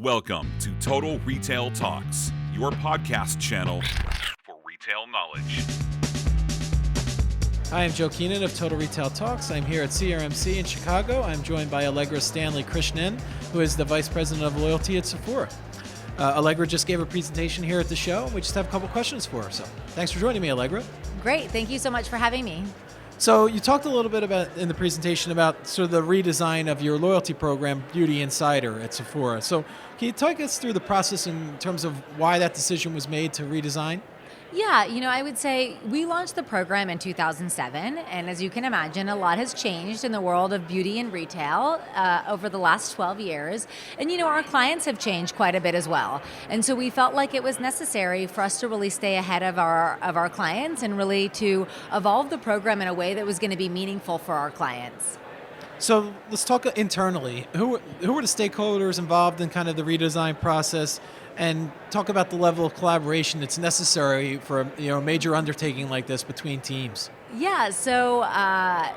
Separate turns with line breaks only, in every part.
Welcome to Total Retail Talks, your podcast channel for retail knowledge.
Hi, I'm Joe Keenan of Total Retail Talks. I'm here at CRMC in Chicago. I'm joined by Allegra Stanley Krishnan, who is the Vice President of Loyalty at Sephora. Allegra just gave a presentation here at the show. We just have a couple questions for her. So thanks for joining me, Allegra.
Great. Thank you so much for having me.
So you talked a little bit about in the presentation about sort of the redesign of your loyalty program, Beauty Insider at Sephora. So can you talk us through the process in terms of why that decision was made to redesign?
Yeah, I would say we launched the program in 2007, and as you can imagine, a lot has changed in the world of beauty and retail over the last 12 years. And our clients have changed quite a bit as well. And so we felt like it was necessary for us to really stay ahead of our clients and really to evolve the program in a way that was going to be meaningful for our clients.
So let's talk internally. Who were the stakeholders involved in kind of the redesign process, and talk about the level of collaboration that's necessary for a major undertaking like this between teams?
Yeah, so, I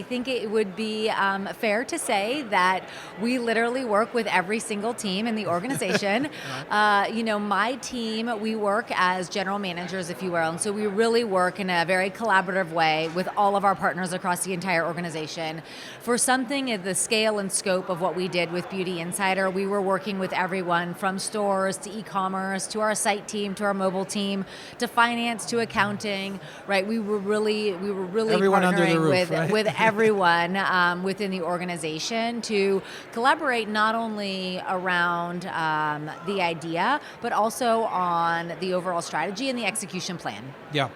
think it would be fair to say that we literally work with every single team in the organization. My team, we work as general managers, if you will, and so we really work in a very collaborative way with all of our partners across the entire organization. For something at the scale and scope of what we did with Beauty Insider, we were working with everyone from stores to e-commerce to our site team to our mobile team to finance to accounting, right? We were really
everyone
partnering
under the roof, right?
with everyone within the organization to collaborate not only around the idea, but also on the overall strategy and the execution plan.
Yeah.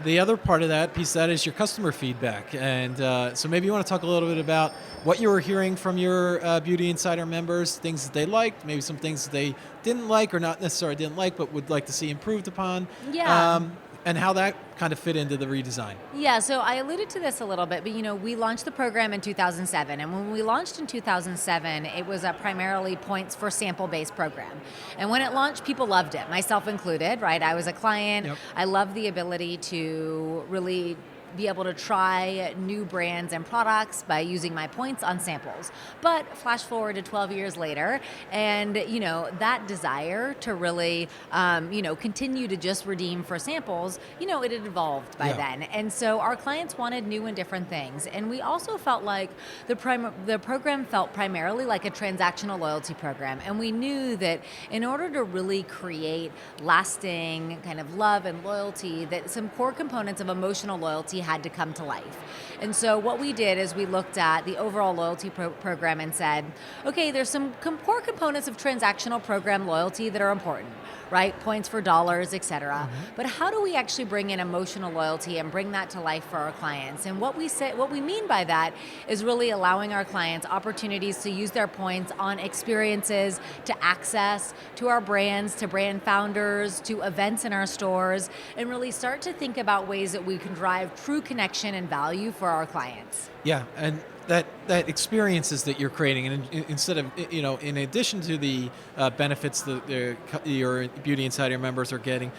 The other part of that piece is your customer feedback. And so maybe you want to talk a little bit about what you were hearing from your Beauty Insider members, things that they liked, maybe some things that they didn't like or not necessarily didn't like, but would like to see improved upon.
Yeah.
And how that kind of fit into the redesign.
Yeah, so I alluded to this a little bit, but we launched the program in 2007, and when we launched in 2007, it was a primarily points for sample-based program. And when it launched, people loved it, myself included, right? I was a client. Yep. I loved the ability to really be able to try new brands and products by using my points on samples. But flash forward to 12 years later, and that desire to really continue to just redeem for samples, it had evolved by then. And so our clients wanted new and different things. And we also felt like the program felt primarily like a transactional loyalty program. And we knew that in order to really create lasting kind of love and loyalty, that some core components of emotional loyalty had to come to life. And so what we did is we looked at the overall loyalty program and said, okay, there's some core components of transactional program loyalty that are important, right? Points for dollars, et cetera. Mm-hmm. But how do we actually bring in emotional loyalty and bring that to life for our clients? And what we mean by that is really allowing our clients opportunities to use their points on experiences, to access, to our brands, to brand founders, to events in our stores, and really start to think about ways that we can drive true connection and value for our clients.
Yeah, and that experiences that you're creating, and instead of, in addition to the benefits that your Beauty Insider members are getting,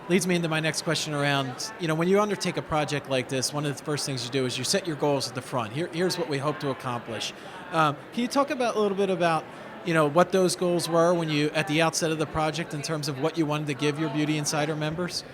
leads me into my next question around, when you undertake a project like this, one of the first things you do is you set your goals at the front. Here's what we hope to accomplish. Can you talk a little bit about what those goals were when you, at the outset of the project, in terms of what you wanted to give your Beauty Insider members?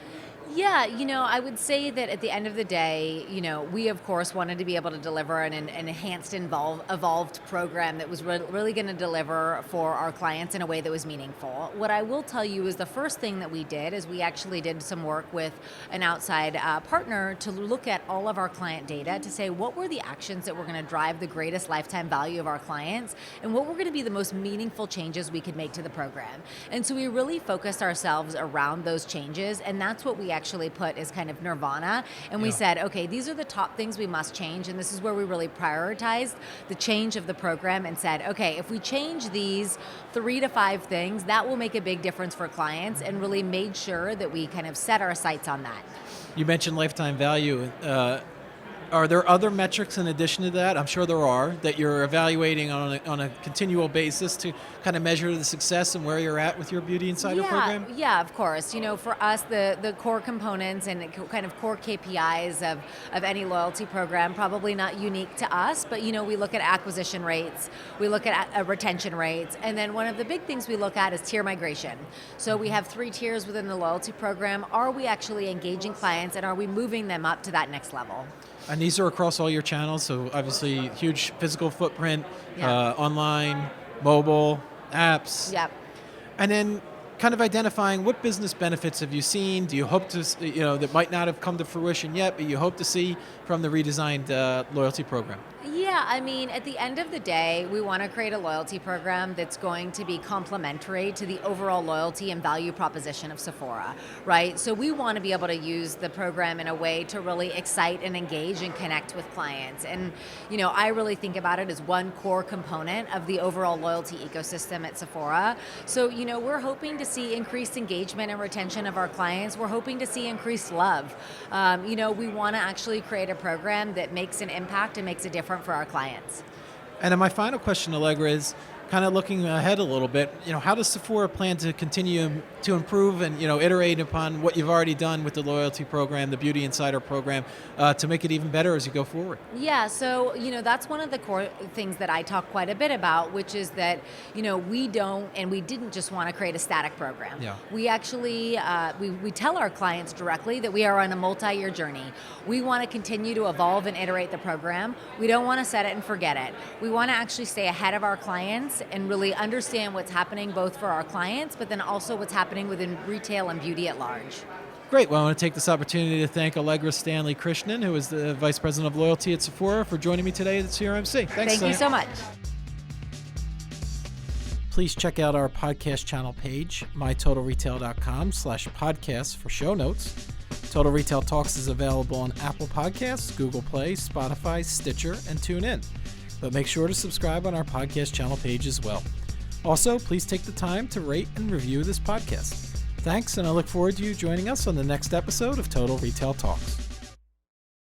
Yeah, I would say that at the end of the day, we of course wanted to be able to deliver an enhanced, evolved program that was really going to deliver for our clients in a way that was meaningful. What I will tell you is the first thing that we did is we actually did some work with an outside partner to look at all of our client data to say what were the actions that were going to drive the greatest lifetime value of our clients and what were going to be the most meaningful changes we could make to the program. And so we really focused ourselves around those changes, and that's what we actually put as kind of nirvana. And we said, okay, these are the top things we must change. And this is where we really prioritized the change of the program and said, okay, if we change these 3 to 5 things, that will make a big difference for clients, and really made sure that we kind of set our sights on that.
You mentioned lifetime value. Are there other metrics in addition to that? I'm sure there are, that you're evaluating on a continual basis to kind of measure the success and where you're at with your Beauty Insider program?
Yeah, of course. For us, the core components and kind of core KPIs of any loyalty program, probably not unique to us, but we look at acquisition rates, we look at retention rates, and then one of the big things we look at is tier migration. So we have 3 tiers within the loyalty program. Are we actually engaging clients, and are we moving them up to that next level?
And these are across all your channels, so obviously huge physical footprint, online, mobile, apps.
Yep.
And then kind of identifying what business benefits have you seen? Do you hope to, that might not have come to fruition yet, but you hope to see from the redesigned loyalty program?
Yeah, at the end of the day, we want to create a loyalty program that's going to be complementary to the overall loyalty and value proposition of Sephora, right? So we want to be able to use the program in a way to really excite and engage and connect with clients. And, I really think about it as one core component of the overall loyalty ecosystem at Sephora. So, we're hoping to see increased engagement and retention of our clients. We're hoping to see increased love. We want to actually create a program that makes an impact and makes a difference for our clients.
And then my final question, Allegra, is kind of looking ahead a little bit. How does Sephora plan to continue to improve and iterate upon what you've already done with the loyalty program, the Beauty Insider program, to make it even better as you go forward?
Yeah, so that's one of the core things that I talk quite a bit about, which is that we don't and we didn't just want to create a static program.
Yeah.
We actually we tell our clients directly that we are on a multi-year journey. We want to continue to evolve and iterate the program. We don't want to set it and forget it. We want to actually stay ahead of our clients and really understand what's happening both for our clients, but then also what's happening within retail and beauty at large.
Great. Well, I want to take this opportunity to thank Allegra Stanley Krishnan, who is the Vice President of Loyalty at Sephora, for joining me today at CRMC. Thanks.
Thank you so much.
Please check out our podcast channel page, mytotalretail.com/podcasts for show notes. Total Retail Talks is available on Apple Podcasts, Google Play, Spotify, Stitcher, and TuneIn. But make sure to subscribe on our podcast channel page as well. Also, please take the time to rate and review this podcast. Thanks, and I look forward to you joining us on the next episode of Total Retail Talks.